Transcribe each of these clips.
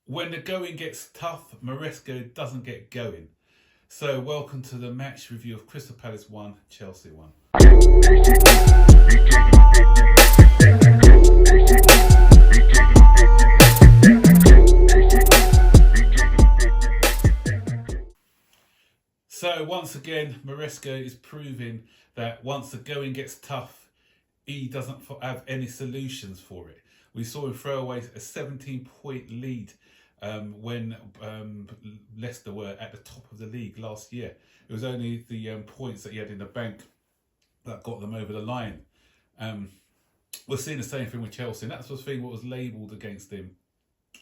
When the going gets tough, Maresco doesn't get going. So, welcome to the match review of Crystal Palace 1, Chelsea 1. So, once again, Maresco is proving that once the going gets tough, he doesn't have any solutions for it. We saw him throw away a 17-point lead when Leicester were at the top of the league last year. It was only the points that he had in the bank that got them over the line. We're seeing the same thing with Chelsea, and that's the thing what was labelled against him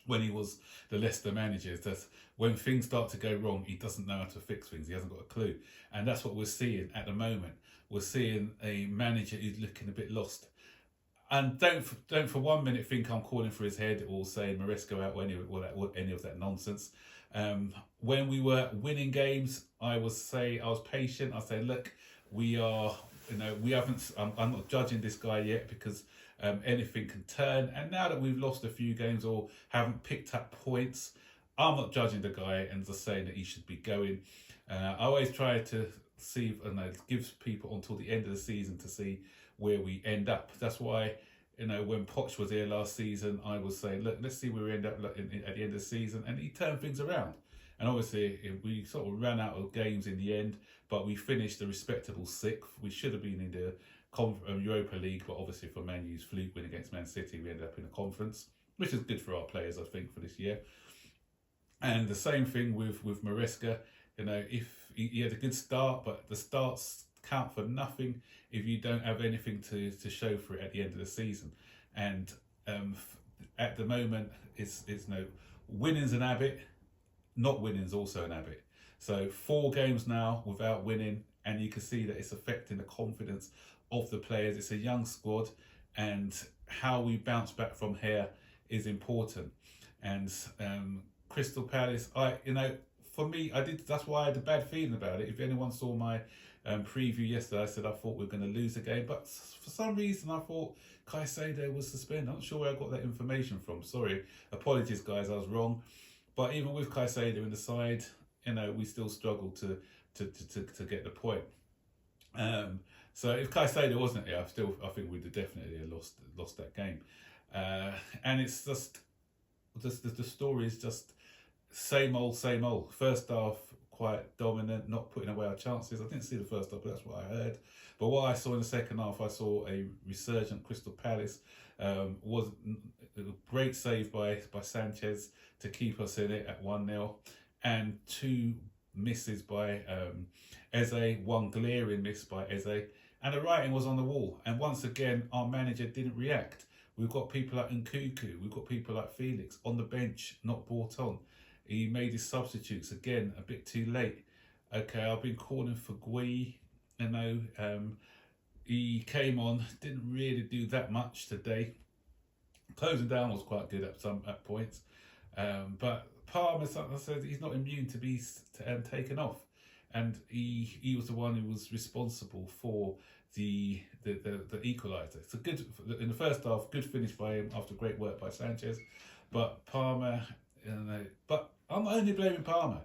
when he was the Leicester manager, is that when things start to go wrong, he doesn't know how to fix things. He hasn't got a clue. And that's what we're seeing at the moment. We're seeing a manager who's looking a bit lost. And don't for 1 minute think I'm calling for his head or saying Maresco out or any of that nonsense. When we were winning games, I was patient. I say, look, we haven't. I'm not judging this guy yet because anything can turn. And now that we've lost a few games or haven't picked up points, I'm not judging the guy and just saying that he should be going. I always try to see, give people until the end of the season to see where we end up. That's why, when Poch was here last season, I was saying, look, let's see where we end up at the end of the season, and he turned things around. And obviously, we sort of ran out of games in the end, but we finished a respectable 6th. We should have been in the Europa League, but obviously for Man U's fluke win against Man City, we ended up in a conference, which is good for our players, I think, for this year. And the same thing with Maresca. If he had a good start, but the starts count for nothing if you don't have anything to show for it at the end of the season. And at the moment, it's winning's an habit, not winning's also an habit. So 4 games now without winning, and you can see that it's affecting the confidence of the players. It's a young squad, and how we bounce back from here is important. And Crystal Palace, for me, that's why I had a bad feeling about it. If anyone saw my preview yesterday, I said I thought we were going to lose the game, but for some reason I thought Caicedo was suspended. I'm not sure where I got that information from. Sorry, apologies guys, I was wrong. But even with Caicedo in the side, we still struggle to get the point. So if Caicedo wasn't here, I think we'd have definitely lost that game. And it's just the story is just same old. First half quite dominant, not putting away our chances. I didn't see the first half, but that's what I heard. But what I saw in the second half, I saw a resurgent Crystal Palace. Was a great save by Sanchez to keep us in it at 1-0, and 2 misses by Eze, one glaring miss by Eze, and the writing was on the wall. And once again, our manager didn't react. We've got people like Nkunku, we've got people like Felix on the bench, not brought on. He made his substitutes again a bit too late. Okay, I've been calling for Gui. He came on, didn't really do that much today. Closing down was quite good at points, but Palmer, I said, he's not immune to be taken off, and he was the one who was responsible for the equaliser. It's a good in the first half, good finish by him after great work by Sanchez, but Palmer. But I'm not only blaming Palmer,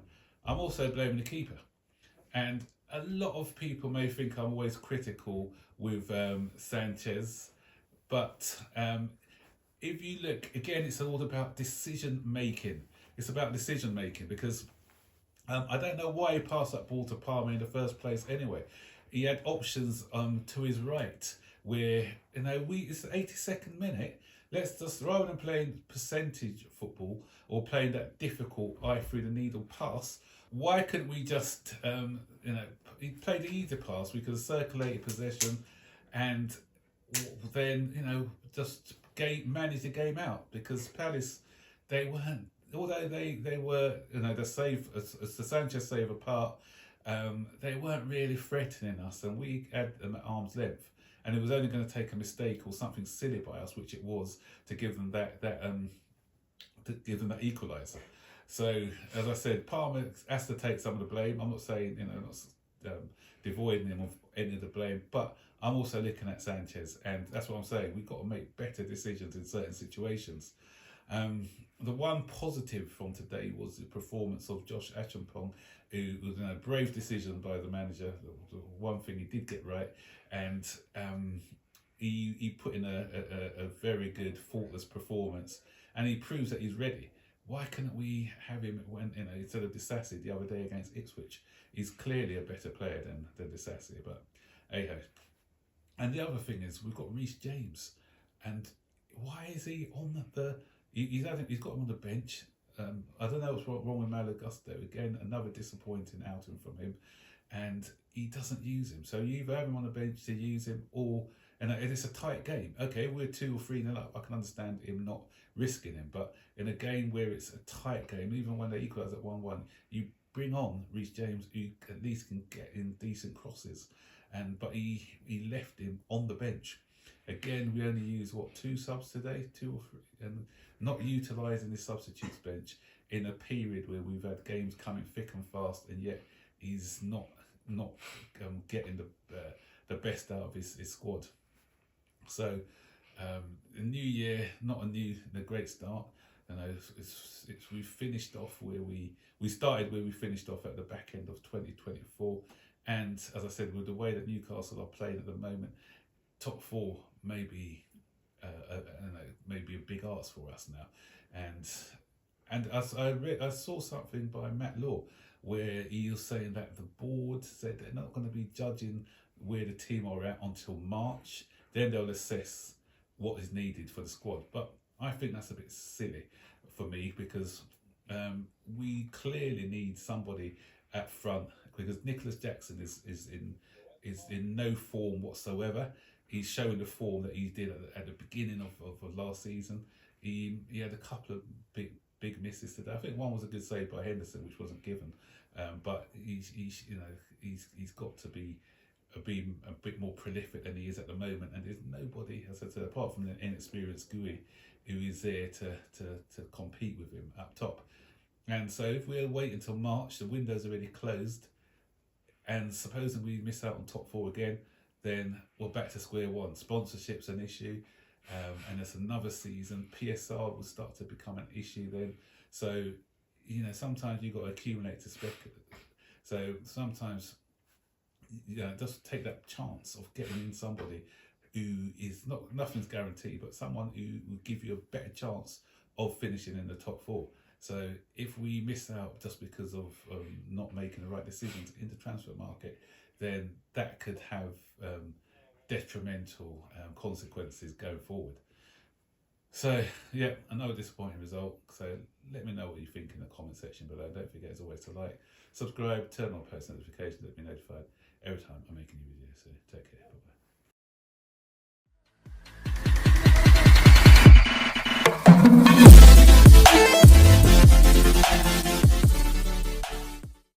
I'm also blaming the keeper. And a lot of people may think I'm always critical with Sanchez, but if you look, again, it's all about decision making. It's about decision making because I don't know why he passed that ball to Palmer in the first place anyway. He had options to his right where, it's the 82nd minute. Let's just, rather than playing percentage football or playing that difficult eye through the needle pass, why couldn't we just, he played the easy pass, we could have circulated possession and then, just manage the game out, because Palace, they weren't, although they were, the save, as the Sanchez save apart, they weren't really threatening us, and we had them at arm's length. And it was only going to take a mistake or something silly by us, which it was, to give them that equaliser. So, as I said, Palmer has to take some of the blame. I'm not saying, not devoiding him of any of the blame, but I'm also looking at Sanchez, and that's what I'm saying. We've got to make better decisions in certain situations. the one positive from today was the performance of Josh Achampong, who was a brave decision by the manager. The one thing he did get right, and he put in a very good, faultless performance, and he proves that he's ready. Why couldn't we have him when, instead of Disasi the other day against Ipswich? He's clearly a better player than Disasi, but hey ho. And the other thing is, we've got Reece James, and why is he on he's got him on the bench. I don't know what's wrong with Malo Gusto. Again, another disappointing outing from him, and he doesn't use him. So you either have him on the bench to use him, or and it's a tight game. Okay, we're 2 or 3-0 up. I can understand him not risking him, but in a game where it's a tight game, even when they equalise at 1-1, you bring on Reece James, who at least can get in decent crosses, but he left him on the bench. Again, we only use 2 subs today, 2 or 3, and not utilising the substitutes bench in a period where we've had games coming thick and fast, and yet he's not getting the best out of his squad. So the new year, not a great start. You know, we finished off where we started where we finished off at the back end of 2024, and as I said, with the way that Newcastle are playing at the moment, top 4 maybe maybe a big ask for us now. And as I saw something by Matt Law where he was saying that the board said they're not going to be judging where the team are at until March. Then they'll assess what is needed for the squad. But I think that's a bit silly for me, because we clearly need somebody at front, because Nicholas Jackson is in no form whatsoever. He's showing the form that he did at the beginning of last season. He had a couple of big misses today. I think one was a good save by Henderson, which wasn't given. But he's got to be a bit more prolific than he is at the moment. And there's nobody, as I said, apart from the inexperienced Gui, who is there to compete with him up top. And so if we'll wait until March, the window's already closed, and supposing we miss out on top 4 again, then we're back to square one. Sponsorship's an issue, and it's another season. PSR will start to become an issue then. So, sometimes you've got to accumulate to spec. So sometimes, just take that chance of getting in somebody who is nothing's guaranteed, but someone who will give you a better chance of finishing in the top 4. So if we miss out just because of not making the right decisions in the transfer market, then that could have detrimental consequences going forward. So yeah, another disappointing result. So let me know what you think in the comment section below. Don't forget, as always, to like, subscribe, turn on post notifications to be notified every time I make a new video. So take care. Bye bye.